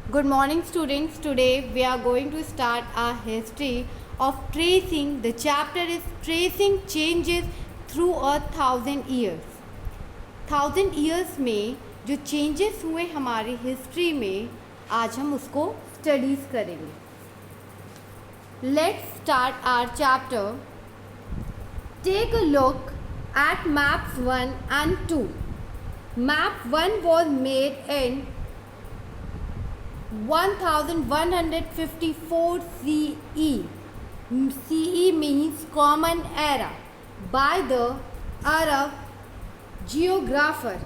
Good morning, students. Today we are going to start our history of tracing. The chapter is Tracing Changes Through 1,000 Years. 1,000 years में जो changes हुए हमारी history में आज हम उसको स्टडीज करेंगे. Let's start our chapter. Take a look at maps 1 and 2. Map 1 was made in 1154 CE. CE means Common Era, by the Arab geographer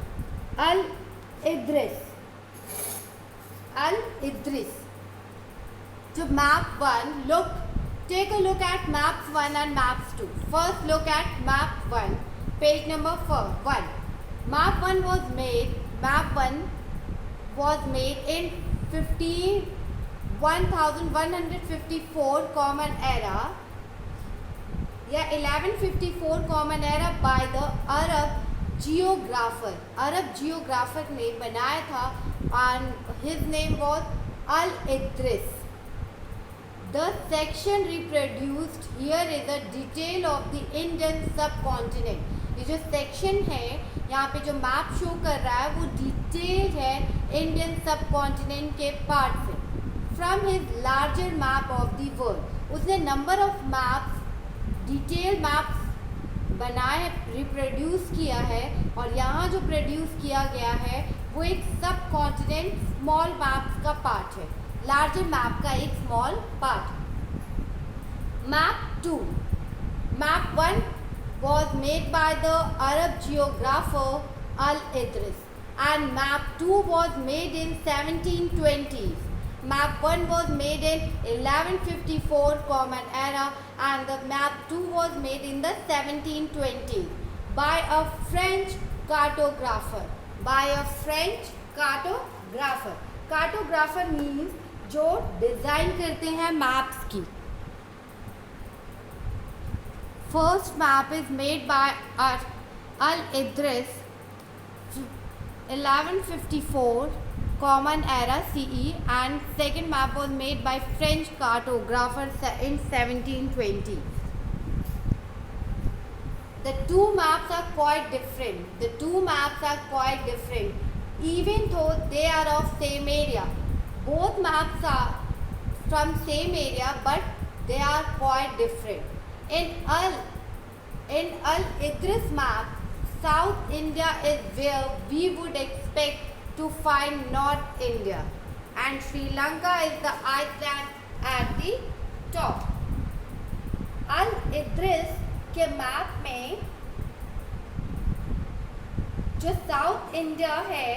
Al-Idris. So map 1, take a look at maps 1 and maps 2. First look at map 1, page number 1. Map 1 was made in 1154 Common Era या 1154 Common Era by the Arab geographer. Arab geographer ने बनाया था and his name was Al-Idris. The section reproduced here is a detail of the Indian subcontinent. ये जो section है यहाँ पे जो मैप शो कर रहा है वो डिटेल है इंडियन सबकॉन्टिनेंट के पार्ट से. From his larger map of the world, उसने number of maps detail maps बनाए रिप्रोड्यूस किया है और यहाँ जो प्रोड्यूस किया गया है वो एक सबकॉन्टिनेंट स्मॉल मैप्स का पार्ट है, लार्जर मैप का एक small part. Map 2, map 1 was made by the Arab geographer Al-Idris and map 2 was made in 1720s. Map 1 was made in 1154 Common Era and the map 2 was made in the 1720s by a French cartographer. Cartographer means जो design करते हैं maps की. First map is made by Al-Idris 1154 Common Era CE and second map was made by French cartographer in 1720. The two maps are quite different. Even though they are of same area. Both maps are from same area but they are quite different. In Al-Idris map, South India is where we would expect to find North India and Sri Lanka is the island at the top. Al-Idris के map में जो South India है,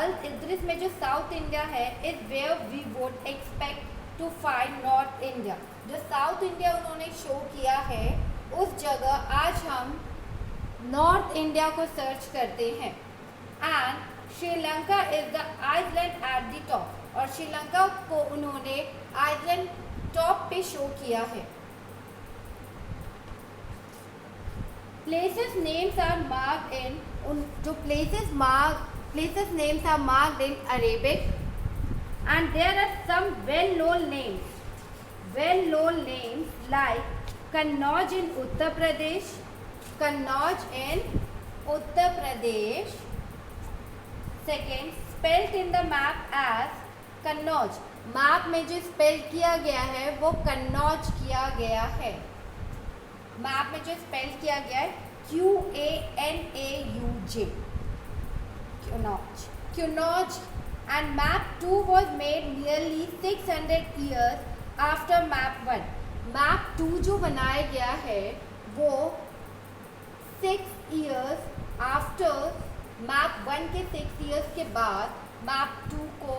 Al-Idris में जो South India है is where we would expect to find North India. जो South India उन्होंने show किया है उस जगह आज हम नॉर्थ इंडिया को सर्च करते हैं. And Sri Lanka is the island at the top, और श्रीलंका को उन्होंने आइलैंड टॉप पे शो किया है. Places names are marked in, जो places names are marked in Arabic and there are some well-known names like Kannauj in Uttar Pradesh. Second, spelled in the map as Kannauj. Map में जो spell किया गया है वो कन्नौज किया गया है. मैप में जो स्पेल किया गया है QANAUJ, Kannauj. And map 2 was made nearly 600 years after map 1. map 2 जो बनाया गया है वो 6 years after map 1 के 6 years के बाद map 2 को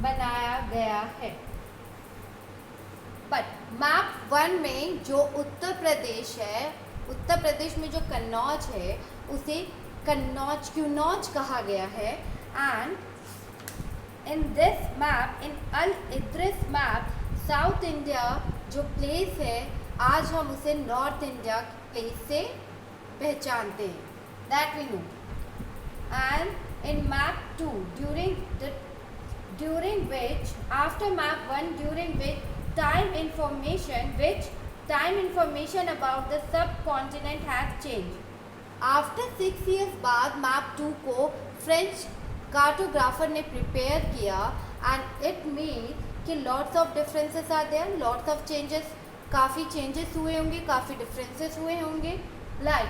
बनाया गया है. बट map 1 में जो उत्तर प्रदेश है, उत्तर प्रदेश में जो कन्नौज है उसे क्यूनौज कहा गया है. And in this map, in Al-Idris map, South India जो प्लेस है आज हम उसे नॉर्थ इंडिया प्लेस से पहचानते हैं. That we know. And in map 2, during which, after map 1, during which time information about the subcontinent has changed. After 6 years बाद map 2 को फ्रेंच कार्टोग्राफर ने प्रिपेयर किया एंड इट मीन कि lots of differences are there, lots of changes, काफ़ी changes हुए होंगे, काफ़ी differences हुए होंगे. Like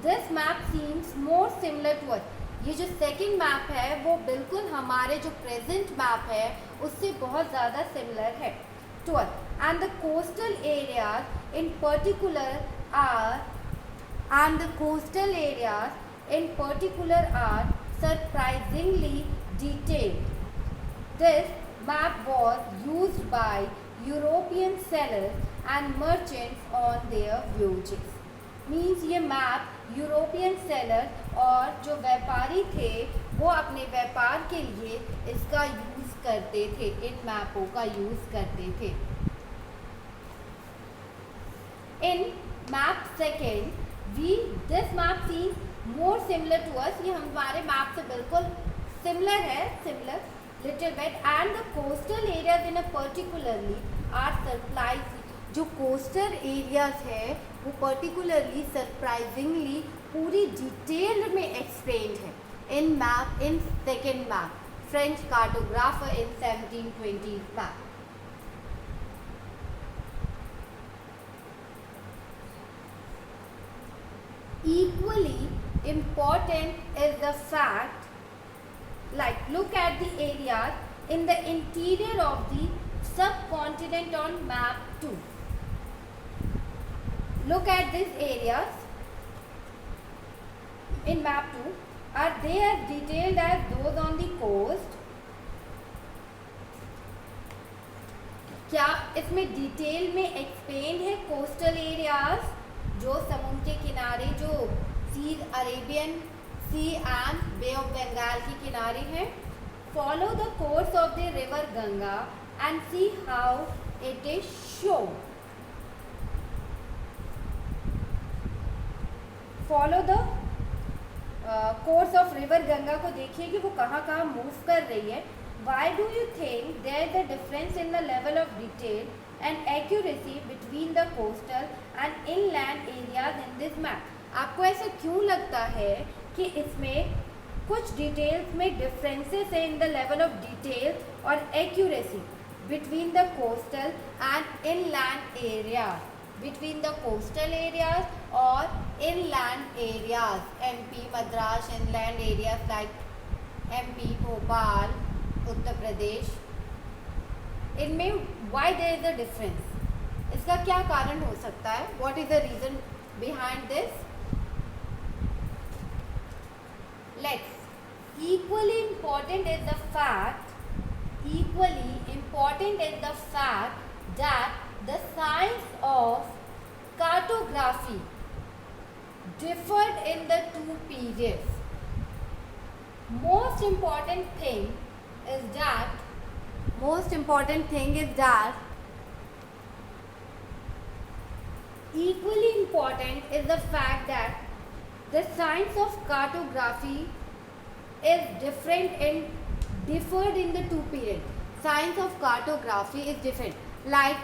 this map seems more similar to us. ये जो सेकंड मैप है वो बिल्कुल हमारे जो प्रेजेंट मैप है उससे बहुत ज़्यादा सिमिलर है to us. And the coastal areas in particular are surprisingly detailed. This map was used by European sellers and merchants on their voyages. Means ये मैप यूरोपियन सेलर और जो व्यापारी थे वो अपने व्यापार के लिए इसका यूज़ करते थे, इन मैपों का यूज़ करते थे. In map second this map seems more similar to us. ये हमारे मैप से बिल्कुल सिमिलर है, similar little bit. And the coastal areas in a particularly are surprise. जो कोस्टल एरियाज है वो पर्टिकुलरली सरप्राइजिंगली पूरी डिटेल में एक्सप्लेन्ड है in map, in second map, French cartographer in 1720 map. Equally important is the fact, like look at the areas in the interior of the subcontinent on map 2. Look at these areas in map 2. Are they as detailed as those on the coast? क्या इसमें detail में explain है coastal areas, जो समुद्र के किनारे, जो sea, Arabian sea and bay of Bengal के किनारे हैं. Follow the course of the river Ganga and see how it is shown. Follow the course of river Ganga को देखिए कि वो कहाँ कहाँ मूव कर रही है. Why do you think there is the difference in the level of detail and accuracy between the coastal and inland areas in this map? आपको ऐसा क्यों लगता है कि इसमें कुछ डिटेल्स में डिफरेंसेस है in the level of detail और accuracy between the coastal and inland areas, between the coastal areas और inland areas, MP, Madras, inland areas like MP, Bhopal, Uttar Pradesh, इनमें why there is a difference? इसका क्या कारण हो सकता है? What is the reason behind this? Let's equally important is the fact that the science of cartography differed in the two periods. Most important thing is that equally important is the fact that the science of cartography is differed in the two periods. Science of cartography is different. Like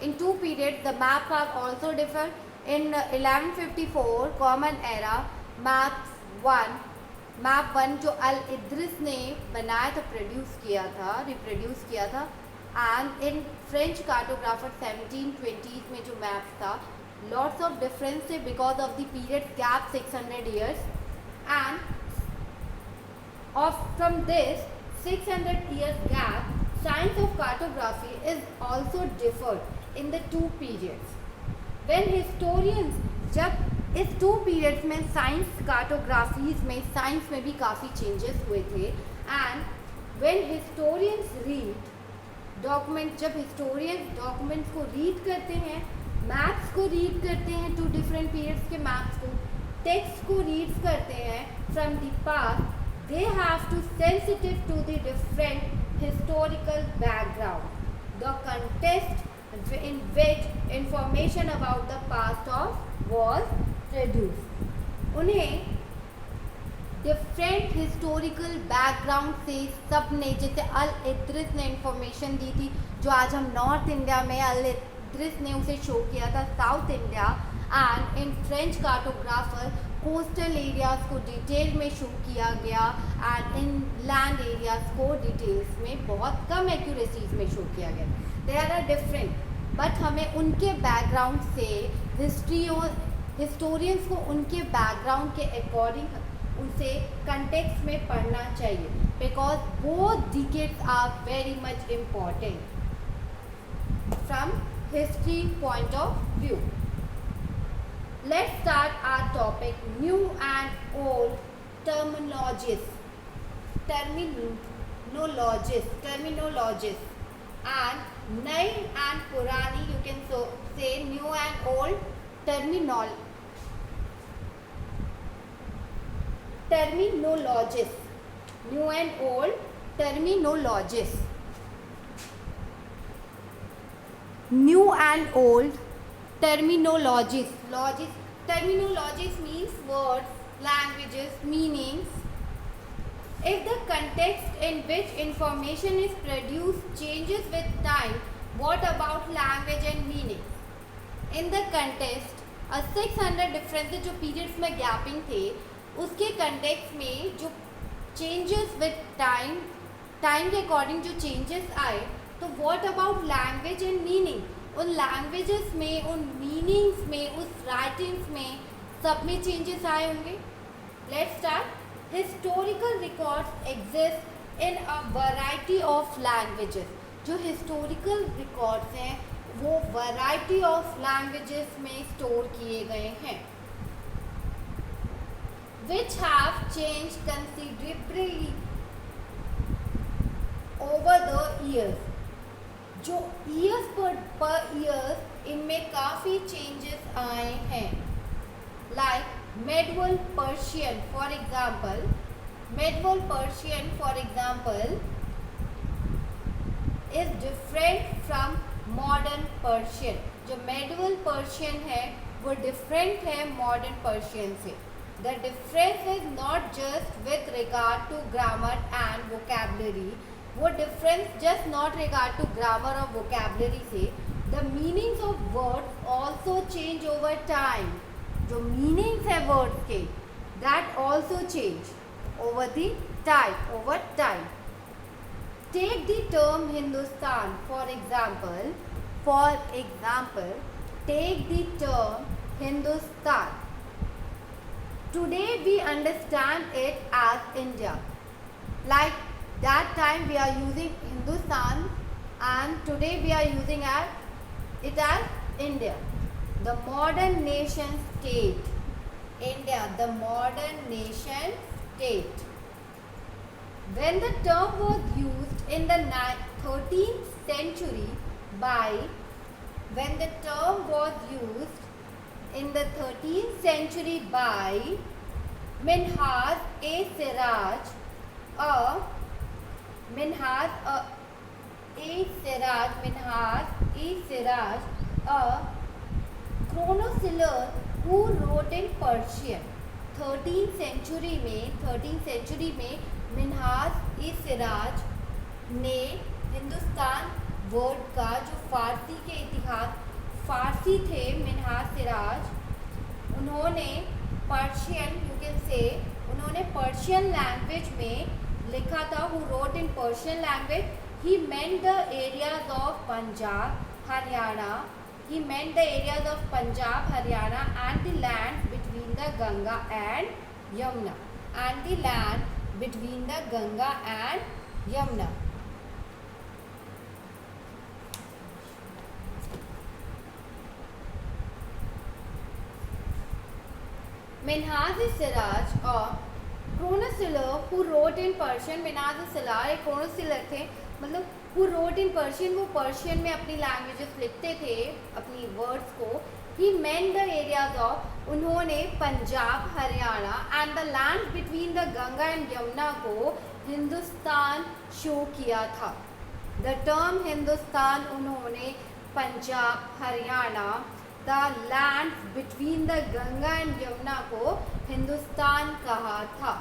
in two periods, the maps are also different. In 1154 Common Era, map 1 जो अल इद्रिस ने बनाया था, reproduce किया था, and in French cartographer 1720s में जो map था, lots of difference थे because of the period gap 600 years, and from this 600 years gap, science of cartography is also differed in the two periods. When historians, जब इस two periods में science cartographies में, science में भी काफ़ी changes हुए थे. And when historians read document, जब हिस्टोरियंस डॉक्यूमेंट्स को रीड करते हैं, मैप्स को रीड करते हैं, टू डिफरेंट पीरियड्स के मैप्स को, टेक्स्ट को रीड करते हैं from the past, they have to sensitive to the different historical background, the context in which information about the past was produced. उन्हें डिफरेंट हिस्टोरिकल बैकग्राउंड से सब ने, जैसे अल इद्रिस ने इंफॉर्मेशन दी थी जो आज हम नॉर्थ इंडिया में, अल इद्रिस ने उसे शो किया था south India, and in French cartographer coastal areas को डिटेल में शो किया गया एंड इन लैंड एरियाज़ को डिटेल्स में बहुत कम एक्यूरेसीज में शो किया गया. दे आर डिफरेंट, बट हमें उनके बैकग्राउंड से हिस्टोरियंस को उनके बैकग्राउंड के अकॉर्डिंग उसे कंटेक्स्ट में पढ़ना चाहिए, because both decades are very much important from history point of view. Let's start our topic, new and old terminologies. Terminologies. And नई and पुरानी, you can say new and old terminologies. New and old terminologies. New and old terminologies. Terminologies means words, languages, meanings. If the context in which information is produced changes with time, what about language and meaning? In the context, 600 differences जो periods में gapping थे, उसके context में जो changes with time के according जो changes आए, तो what about language and meaning? उन लैंग्वेजेस में, उन मीनिंग्स में, उस राइटिंग्स में, सब में चेंजेस आए होंगे. Let's start. Historical records exist in a variety of languages. जो हिस्टोरिकल रिकॉर्ड्स हैं वो वैरायटी ऑफ लैंग्वेजेस में स्टोर किए गए हैं, which have change considerably over the years. जो ईयर्स पर ईयर्स इनमें काफ़ी चेंजेस आए हैं. Like medieval Persian for example. Is different from modern Persian. जो मेडवल पर्शियन है वो डिफरेंट है मॉडर्न पर्शियन से. The difference is not just with regard to grammar and vocabulary. वो difference just not regard to grammar और vocabulary से. The meanings of words also change over time. जो meanings है words के, that also change over time. Take the term Hindustan for example. Take the term Hindustan. Today we understand it as India. Like that time we are using Hindustan and today we are using it as India. The modern nation state. India, the modern nation state. When the term was used in the 13th century by Minhaj e Siraj, a chronicler who wrote in Persian. 13th century में मिनहाज ए सिराज ने Hindustan word का, जो फारसी के इतिहास, फारसी थे मिनहाज सिराज, उन्होंने Persian language में लिखा था. Who wrote in Persian language. He meant the areas of Punjab Haryana and the land between the Ganga and Yamuna. Minhaj Siraj और chronicler who wrote in Persian. Minhaj Siraj एक chronicler थे, मतलब who wrote in Persian, वो पर्शियन में अपनी लैंग्वेजेस लिखते थे, अपनी वर्ड्स को. ही meant the areas of, उन्होंने Punjab Haryana and the land between the Ganga and Yamuna को हिंदुस्तान शो किया था. द टर्म हिंदुस्तान उन्होंने Punjab Haryana, the land between the Ganga and Yamuna को हिंदुस्तान कहा था.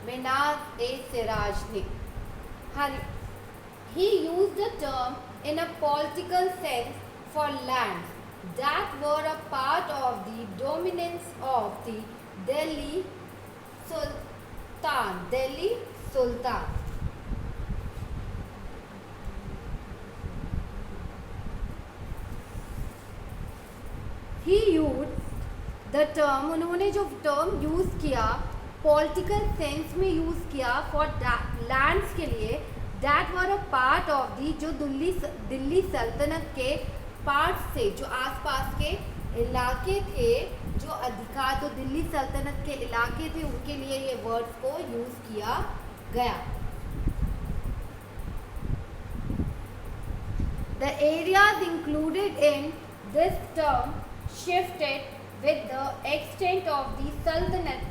मिनाज-ए-सिराज ने. हाँ, he used the term in a political sense for lands that were a part of the dominance of the Delhi Sultan. He used the term, उन्होंने जो term use किया political sense में use किया फॉर लैंड्स के लिए that were a part of the, जो दिल्ली सल्तनत के पार्ट से, जो आसपास के इलाके थे, जो अधिकार जो दिल्ली सल्तनत के इलाके थे, उनके लिए ये वर्ड्स को यूज़ किया गया. The areas included in this term shifted with the extent of the Sultanate.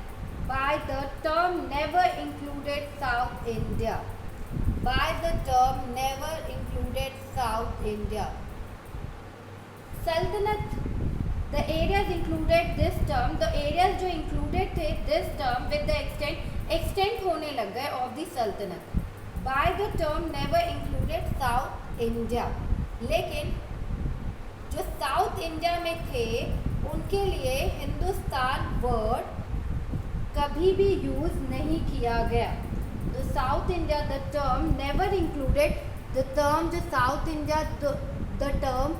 By the term never included South India. By the term never included South India. Sultanate, the areas included this term, the areas जो included थे this term with the extent होने लग गए of the Sultanate. By the term never included South India. लेकिन जो South India में थे उनके लिए हिंदुस्तान वर्ड कभी भी यूज़ नहीं किया गया. तो South India, the term never included, the term जो South India, the term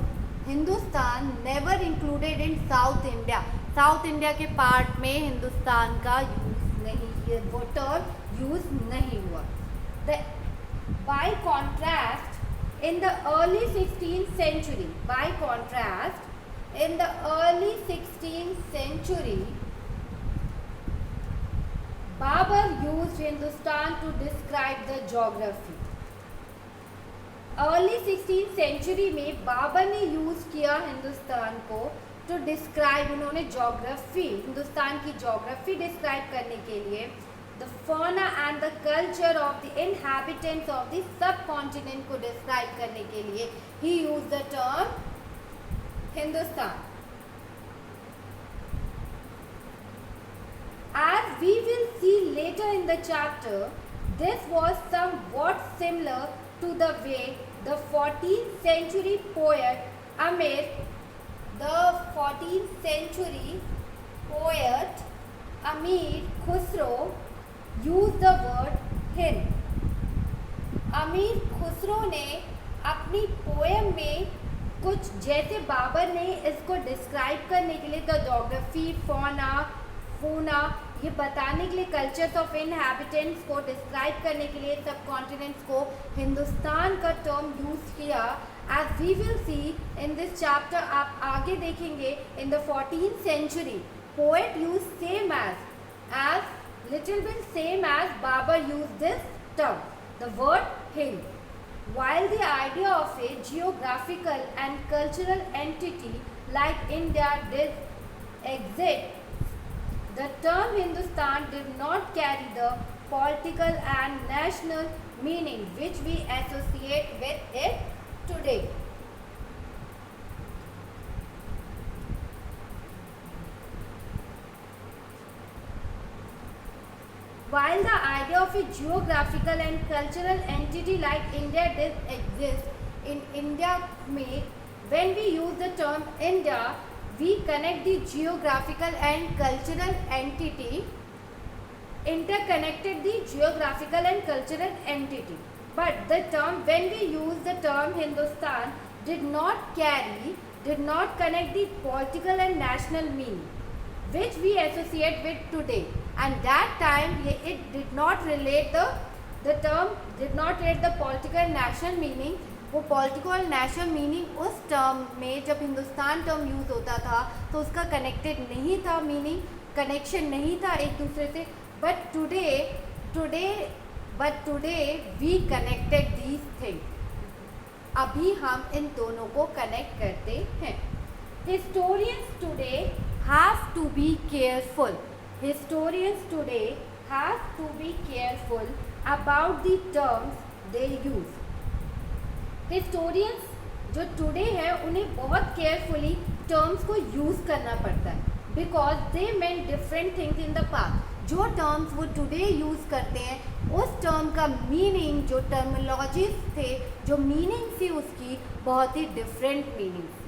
Hindustan never included in South India. साउथ इंडिया के पार्ट में हिंदुस्तान का यूज़ नहीं, वो टर्म यूज़ नहीं हुआ. Bye contrast in the early 16th century, by contrast, in the early 16th century, Babur used Hindustan to describe the geography. Early 16th century में बाबर ने यूज़ किया हिंदुस्तान को to describe, उन्होंने geography, हिंदुस्तान की geography describe करने के लिए the fauna and the culture of the inhabitants of the subcontinent को describe करने के लिए he used the term Hindustan. As we will see later in the chapter, this was somewhat similar to the way the 14th century poet Amir Khusro used the word Hind. अमीर खुसरो ने अपनी poem में कुछ, जैसे बाबर ने इसको describe करने के लिए द जोग्राफी, फौना, फूना, ये बताने के लिए कल्चर्स ऑफ इनहैबिटेंट्स को डिस्क्राइब करने के लिए सब कॉन्टिनेंट्स को हिंदुस्तान का टर्म यूज़ किया. As we will see in this chapter, आप आगे देखेंगे in the 14th century poet used same as little bit same as Babur used this term, the word Hind. While the idea of a geographical and cultural entity like India did exist, the term Hindustan did not carry the political and national meaning which we associate with it today. While the idea of a geographical and cultural entity like India did exist, in India when we use the term India, we connect the geographical and cultural entity, interconnected the geographical and cultural entity. But the term, when we use the term Hindustan, did not connect the political and national meaning which we associate with today. And that time it did not relate the term did not relate the political and national meaning. वो political and national meaning उस term में जब Hindustan term use होता था तो उसका connected नहीं था, meaning connection नहीं था एक दूसरे से. But today we connected these things. अभी हम इन दोनों को connect करते हैं. Historians today have to be careful. Historians today have to be careful about the terms they use. Historians जो today है उन्हें बहुत carefully terms को use करना पड़ता है because they meant different things in the past. जो टर्म्स वो टुडे यूज़ करते हैं उस टर्म का मीनिंग, जो टर्मिनोलॉजीज थे, जो मीनिंग थी उसकी बहुत ही डिफरेंट मीनिंग थी.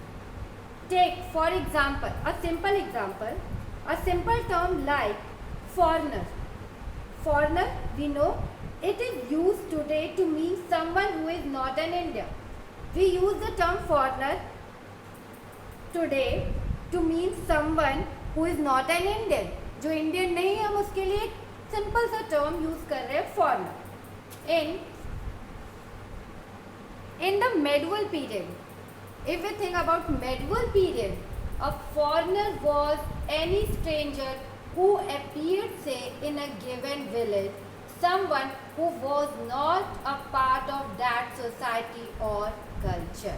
Take for example a simple term like foreigner. Foreigner, we know it is used today to mean someone who is not an Indian. We use the term foreigner today to mean someone who is not an Indian. जो Indian नहीं है हम उसके लिए simple सा term use कर रहे हैं foreigner. In the medieval period, if we think about medieval period, a foreigner was any stranger who appeared, say, in a given village, someone who was not a part of that society or culture.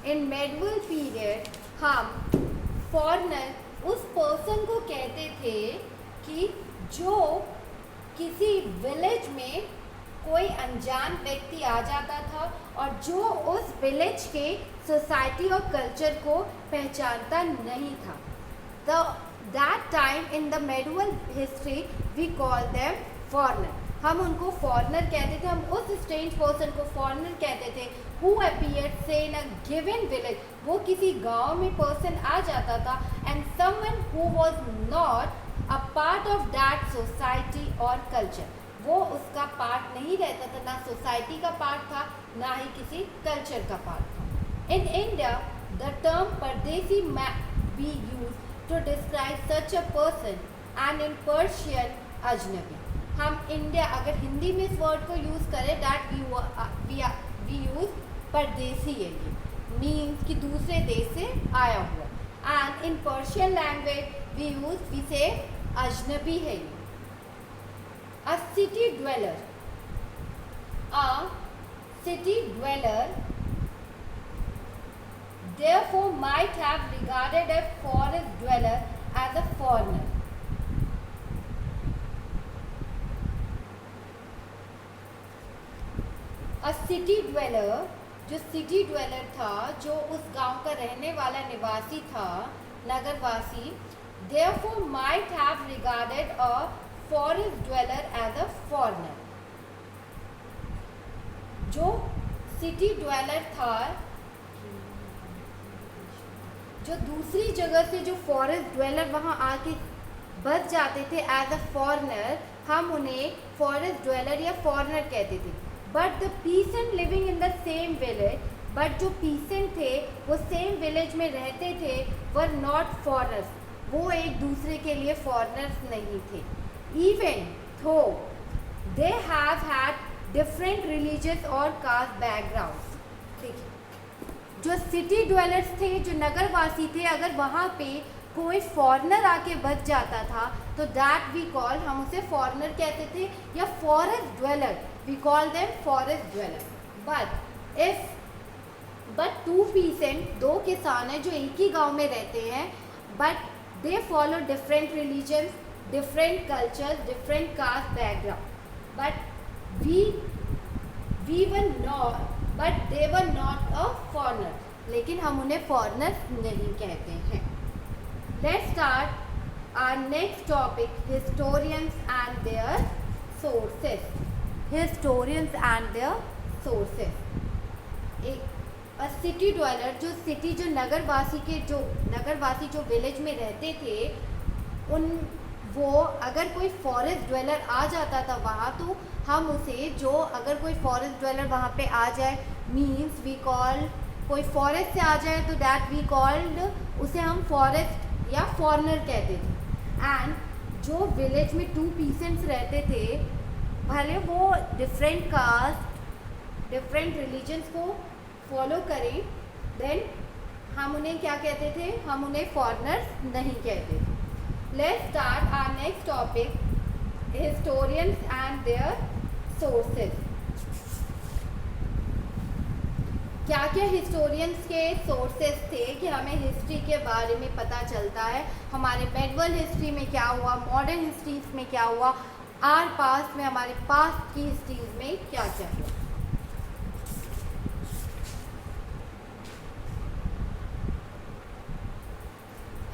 In medieval period, हम foreigner उस person को कहते थे कि जो किसी village में कोई अनजान व्यक्ति आ जाता था और जो उस विलेज के सोसाइटी और कल्चर को पहचानता नहीं था. That time in the medieval history we call them foreigner. हम उनको फॉरेनर कहते थे. हम उस स्ट्रेंज पर्सन को फॉरेनर कहते थे हु अपीयर्ड से इन अ गिवन विलेज. वो किसी गांव में पर्सन आ जाता था and someone who was not a part of that society और कल्चर. वो उसका पार्ट नहीं रहता था, ना सोसाइटी का पार्ट था, ना ही किसी कल्चर का पार्ट था. इन इंडिया द टर्म परदेसी be use to describe such a person and in Persian अजनबी. हम इंडिया अगर हिंदी में इस वर्ड को यूज़ करें दैट वी यूज परदेसी है, ये मीन्स कि दूसरे देश से आया हुआ. And in Persian language we say अजनबी है ये. A city dweller therefore might have regarded a forest dweller as a foreigner. A city dweller, जो सिटी ड्वेलर था, जो उस गांव का रहने वाला निवासी था, नगरवासी, therefore might have regarded a forest dweller as a foreigner. जो सिटी ड्वेलर था, जो दूसरी जगह से जो फॉरेस्ट ड्वेलर वहाँ आके बस जाते थे एज अ फॉरेनर, हम उन्हें फॉरेस्ट ड्वेलर या फॉरेनर कहते थे. But the pheasant living in the same village, but जो पीसेंट थे वो सेम विलेज में रहते थे, वर नॉट फॉरेनर्स. वो एक दूसरे के लिए फॉरेनर्स नहीं थे. Even though they have had different religious और caste backgrounds. देखिए, जो सिटी ड्वेलर्स थे, जो नगरवासी थे, अगर वहाँ पे कोई फॉरेनर आके बच जाता था तो दैट वी कॉल, हम उसे फॉरेनर कहते थे, या forest dweller, we call them forest dweller. But to peasant, दो किसान हैं जो एक ही गांव में रहते हैं, but they follow different religions, different cultures, different caste background, but we were not, but they were not a foreigner. लेकिन हम उन्हें foreigners नहीं कहते हैं. Let's start our next topic, historians and their sources. Historians and their sources. एक city dweller, जो city, जो नगरवासी जो विलेज में रहते थे, वो अगर कोई फॉरेस्ट ड्वेलर आ जाता था वहाँ, तो हम उसे, जो अगर कोई फॉरेस्ट ड्वेलर वहाँ पे आ जाए, मीन्स वी कॉल, कोई फॉरेस्ट से आ जाए तो दैट वी कॉल्ड, उसे हम फॉरेस्ट या फॉरेनर कहते थे. एंड जो विलेज में टू पीसेंट्स रहते थे, भले वो डिफरेंट कास्ट, डिफरेंट रिलीजन्स को फॉलो करें, देन हम उन्हें क्या कहते थे? हम उन्हें फॉरेनर्स नहीं कहते थे. Let's start our next topic, historians and their sources. क्या क्या हिस्टोरियंस के सोर्सेस थे कि हमें हिस्ट्री के बारे में पता चलता है, हमारे मेडिवल हिस्ट्री में क्या हुआ, मॉडर्न हिस्ट्रीज में क्या हुआ, आर पास्ट में, हमारे पास्ट की हिस्ट्रीज में क्या क्या हुआ.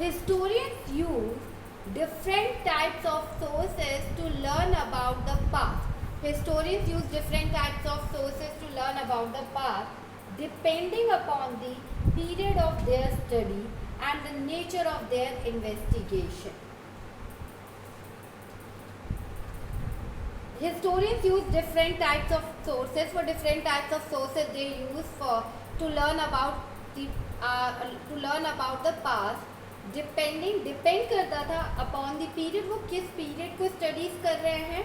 Historians use different types of sources to learn about the past. Historians use different types of sources to learn about the past depending upon the period of their study and the nature of their investigation. Historians use different types of sources. For different types of sources they use for to learn about the past. Depend करता था upon the period, वो किस period को studies कर रहे हैं,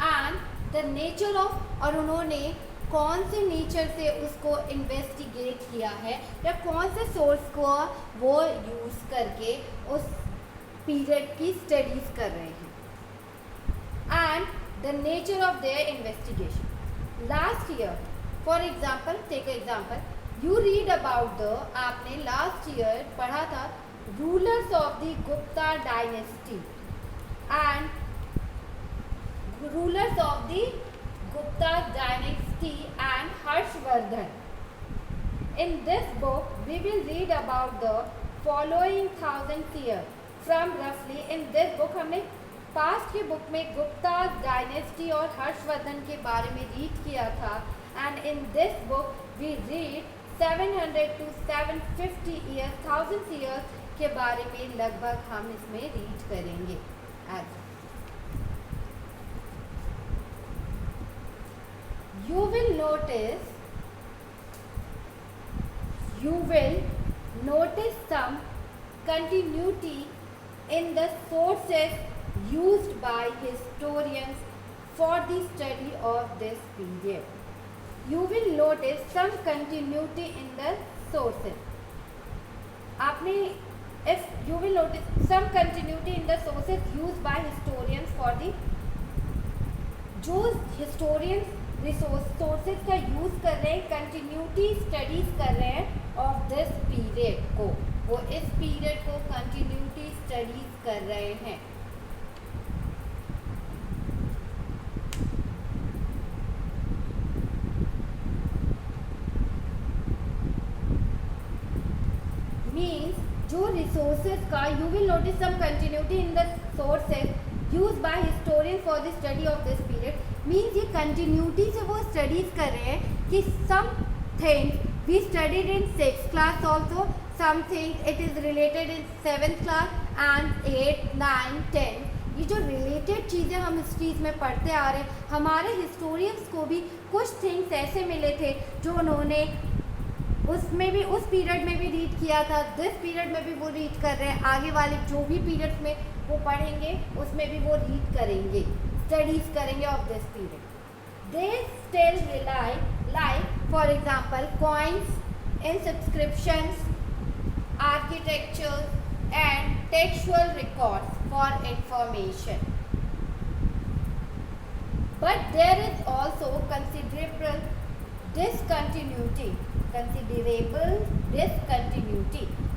and the nature of, और उन्होंने कौन से नेचर से उसको इन्वेस्टिगेट किया है या कौन से सोर्स को वो यूज़ करके उस पीरियड की स्टडीज कर रहे हैं, and the nature of their investigation. Last year for example, take example, you read about the, आपने लास्ट ईयर पढ़ा था rulers of the Gupta dynasty and Harshvardhan. In this book we will read about the following 1000 years from roughly. In this book हमने past के book में Gupta dynasty और हर्षवर्धन के बारे में रीड किया था, and in this book we read 700 to 750 years, 1000 years के बारे में लगभग हम इसमें रीड करेंगे. You will notice some continuity in the sources used by historians for the study of this period. You will notice some continuity in the sources. आपने if you will notice some continuity in the sources used by historians for the, जो historians sources का use कर रहे हैं, continuity studies कर रहे हैं of this period को, वो इस पीरियड को कंटिन्यूटी स्टडीज कर रहे हैं. जो रिसोर्सेज का, you will notice some continuity in the sources use by historian for the study of this period, means ये कंटिन्यूटी से वो स्टडीज कर रहे हैं कि some things we studied in 6th class also, some things it is related in 7th class and 8th 9th 10th. ये जो related चीज़ें हम हिस्ट्रीज में पढ़ते आ रहे हैं, हमारे हिस्टोरियंस को भी कुछ थिंग्स ऐसे मिले थे जो उन्होंने उसमें भी, उस पीरियड में भी रीड किया था, दिस पीरियड में भी वो रीड कर रहे हैं, आगे वाले जो भी पीरियड में वो पढ़ेंगे उसमें भी वो रीड करेंगे, स्टडीज करेंगे of this period. They still rely, like for example coins, inscriptions, architecture and textual records for information. But there is also considerable discontinuity.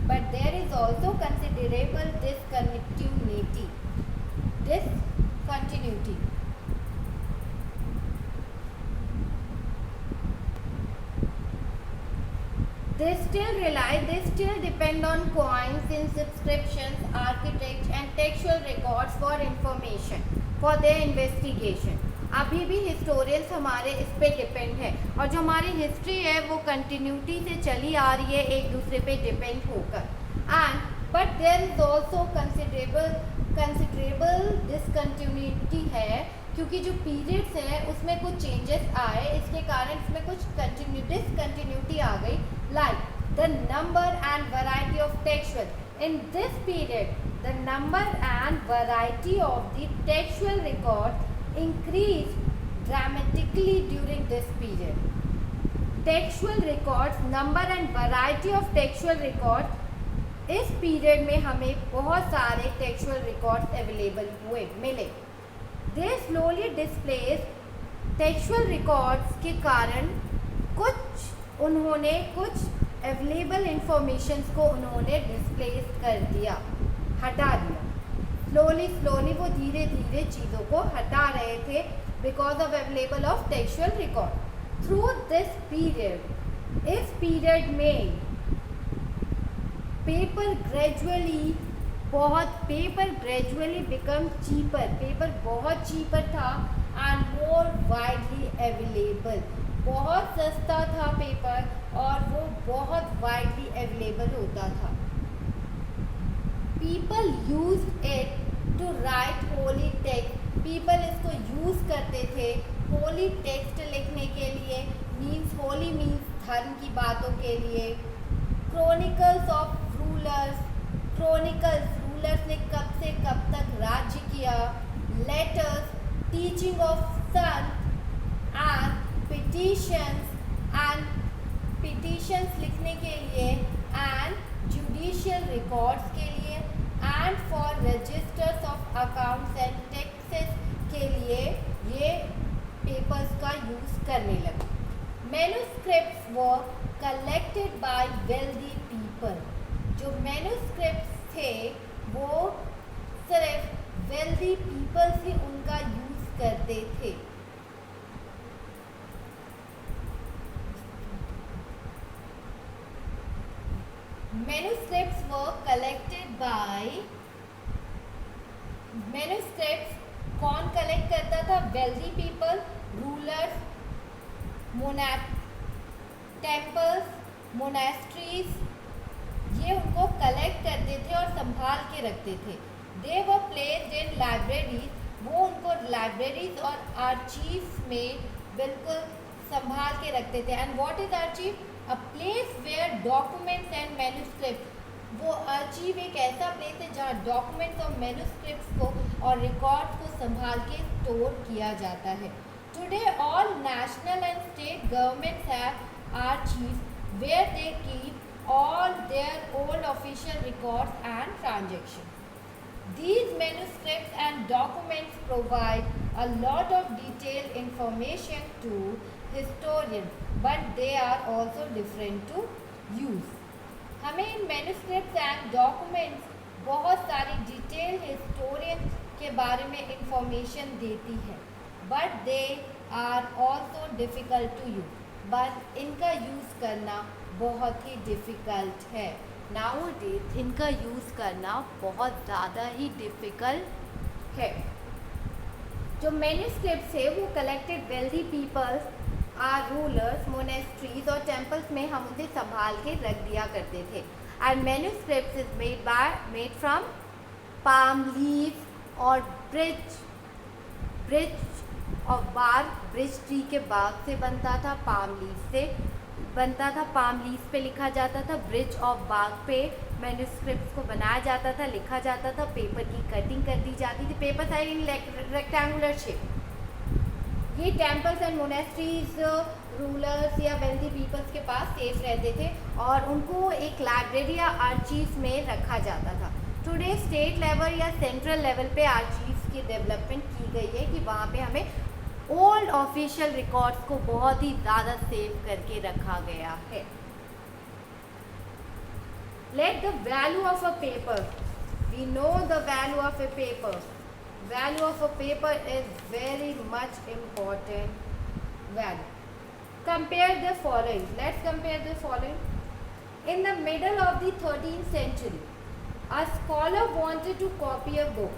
But there is also considerable discontinuity. They still depend on coins, inscriptions, architecture and textual records for information for their investigation. अभी भी historians हमारे इस पे depend है, और जो हमारी history है वो कंटिन्यूटी से चली आ रही है एक दूसरे पे डिपेंड होकर. And but there is also considerable discontinuity है, क्योंकि जो पीरियड्स हैं उसमें कुछ चेंजेस आए, इसके कारण इसमें कुछ डिसकंटिन्यूटी आ गई. Like the number and variety of textual in this period, the number and variety of the textual record increased dramatically during this period. Textual records, number and variety of textual records, इस period में हमें बहुत सारे textual records available मिले. They slowly displaced textual records के कारण उन्होंने कुछ अवेलेबल इंफॉर्मेशन को उन्होंने डिस्प्लेस कर दिया, हटा दिया. स्लोली वो धीरे धीरे चीज़ों को हटा रहे थे because of available of textual record. Through this period, इस पीरियड में पेपर ग्रेजुअली बहुत paper gradually become cheaper, paper बहुत चीपर था एंड मोर वाइडली अवेलेबल, बहुत सस्ता था पेपर और वो बहुत वाइडली अवेलेबल होता था। People use it to write holy text, people इसको यूज करते थे होली टेक्स्ट लिखने के लिए, मीन्स होली मीन्स धर्म की बातों के लिए। Chronicles of rulers, chronicles rulers ने कब से कब तक राज्य किया। Letters teaching of son and petitions लिखने के लिए एंड जुडिशियल रिकॉर्ड्स के लिए and for registers of accounts and taxes के लिए ये पेपर्स का यूज करने लगे। Manuscripts were collected by wealthy people, जो मैन्युस्क्रिप्ट्स थे वो सिर्फ वेल्दी पीपल्स ही उनका यूज करते थे। Manuscripts were collected bye, manuscripts कौन कलेक्ट करता था? Wealthy people, rulers, temples, monasteries, ये उनको कलेक्ट करते थे और संभाल के रखते थे। दे वर प्लेस्ड इन लाइब्रेरीज, वो उनको लाइब्रेरीज और आर्चीव्स में बिल्कुल संभाल के रखते थे। And what is archive? A place where documents and manuscript, वो आर्चीव एक ऐसा प्लेस है जहाँ डॉक्यूमेंट्स और मैन्युस्क्रिप्ट्स को और रिकॉर्ड्स को संभाल के स्टोर किया जाता है। Today all national and state governments have archives where they keep all their old official records and transactions. These manuscripts and documents provide a lot of detailed information to historians, but they are also different to use. हमें इन manuscripts and documents बहुत सारी detail historians के बारे में information देती है, but they are also difficult to use. But इनका use करना बहुत ही डिफ़िकल्ट है। नाउअडेज इनका यूज़ करना बहुत ज़्यादा ही डिफ़िकल्ट है। जो मैन्युस्क्रिप्ट्स है वो collected wealthy peoples, or rulers, monasteries और टेम्पल्स में हम उसे संभाल के रख दिया करते थे। And manuscripts is made from palm leaves और ब्रिज और बार्क, ब्रिज ट्री के बाग से बनता था, पाम लीव से बनता था, पाम लीव्स पे लिखा जाता था, ब्रिज ऑफ बाग पे मैन्युस्क्रिप्ट्स को बनाया जाता था, लिखा जाता था, पेपर की कटिंग कर दी जाती थी, paper size in rectangular shape. ये टेम्पल्स एंड मोनेस्ट्रीज रूलर्स या वेल्दी पीपल्स के पास सेफ रहते थे और उनको एक लाइब्रेरी या आर्चीव्स में रखा जाता था। टुडे स्टेट लेवल या सेंट्रल लेवल पे आर्चीव्स की डेवलपमेंट की गई है कि वहाँ पे हमें ओल्ड ऑफिशियल रिकॉर्ड्स को बहुत ही ज़्यादा सेव करके रखा गया है। Let the value of a paper, we know the value of a paper, value of a paper is very much important value. Compare the following, let's compare the following. In the middle of the 13th century, a scholar wanted to copy a book,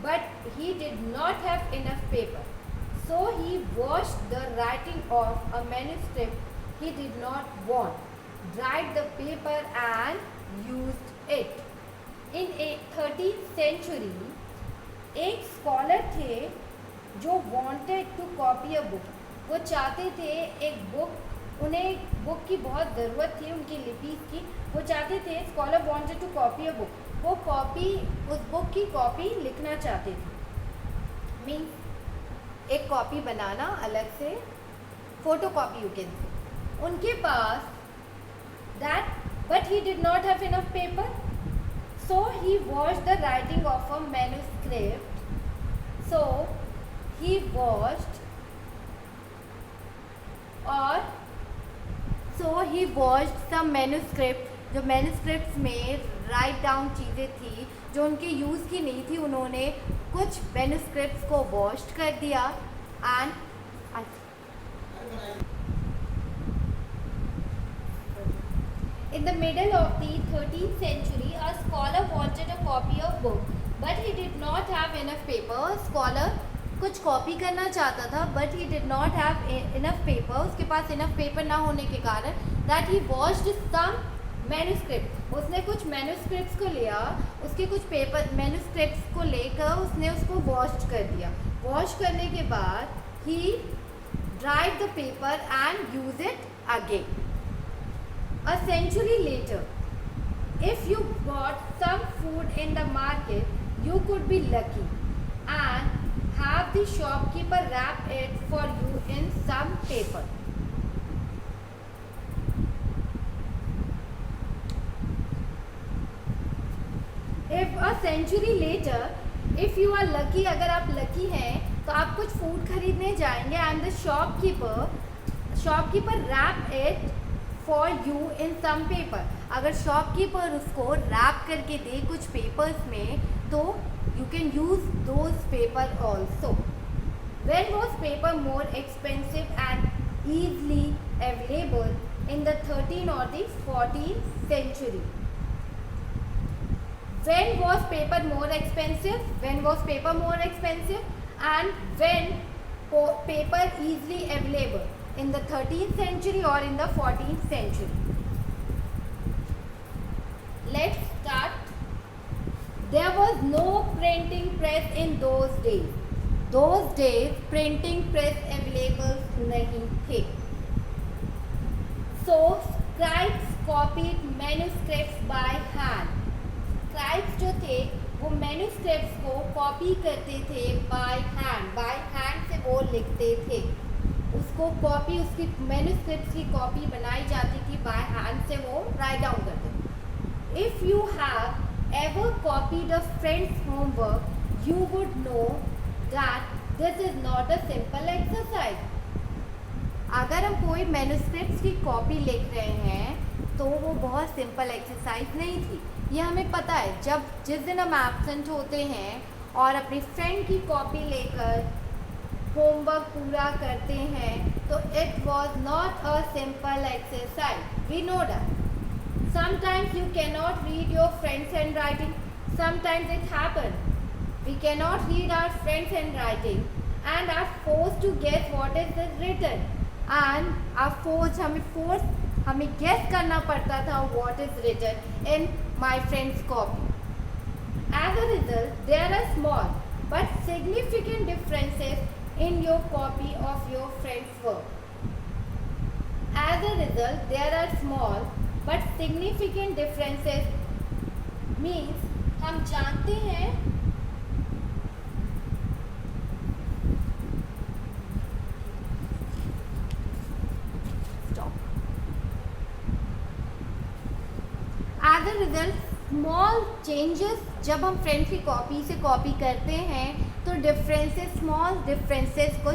but he did not have enough paper. So he washed the writing of a manuscript he did not want, dried the paper and used it. In 13th century, एक scholar थे जो wanted to copy a book. वो चाहते थे एक book, उन्हें book की बहुत ज़रूरत थी उनकी लिपि की, वो चाहते थे, scholar wanted to copy a book, वो कॉपी, उस बुक की कॉपी लिखना चाहते थे। मीन्स एक कॉपी बनाना अलग से, photo copy you can say. उनके पास that, but he did not have enough paper, so he washed the writing of a manuscript, so he washed और so he washed some manuscript, जो manuscripts में write down चीज़ें थी जो उनके use की नहीं थी, उन्होंने कुछ मैन्युस्क्रिप्ट्स को वॉश्ड कर दिया and In the middle of the 13th century, a scholar wanted a copy of book, but he did not have enough paper. Scholar कुछ कॉपी करना चाहता था, but he did not have enough paper. उसके पास enough paper ना होने के कारण that he washed some manuscript. उसने कुछ manuscripts को लिया, उसके कुछ paper manuscripts को लेकर उसने उसको wash कर दिया. Wash करने के बाद he dried the paper and used it again. A century later, if you bought some food in the market, you could be lucky and have the shopkeeper wrap it for you in some paper. If a century later, if you are lucky, अगर आप lucky हैं तो आप कुछ food खरीदने जाएंगे and the shopkeeper wrap it for you in some paper. अगर shopkeeper उसको wrap करके दे कुछ papers में तो you can use those paper also. When was paper more expensive and easily available in the 13th or the 14th century? When was paper more expensive? When was paper more expensive? And when paper easily available? In the 13th century or in the 14th century? Let's start. There was no printing press in those days. Those days printing press available नहीं थे. So scribes copied manuscripts by hand. Scribes जो थे वो manuscripts को copy करते थे by hand. By hand से वो लिखते थे. उसको कॉपी उसकी मैन्युस्क्रिप्ट्स की कॉपी बनाई जाती थी बाय हैंड से वो राइट डाउन करते. If you have ever copied a friends homework you would know that this is not a simple exercise. अगर हम कोई मैन्युस्क्रिप्ट्स की कॉपी लिख रहे हैं तो वो बहुत सिंपल एक्सरसाइज नहीं थी. ये हमें पता है. जिस दिन हम एब्सेंट होते हैं और अपनी फ्रेंड की कॉपी लेकर होमवर्क पूरा करते हैं तो it was not a simple exercise. We know that. Sometimes you can not read your friends hand writing. Sometimes it happen we can not read our friends hand writing and are force to guess what is written and हमें guess करना पड़ता था what is written in my friends copy. As a result there are small but significant differences in your copy of your friend's work. As a result, there are small but significant differences. Means हम जानते हैं As a result, small changes जब हम friends की copy से copy करते हैं तो डिफरेंसेस स्मॉल डिफरेंसेस को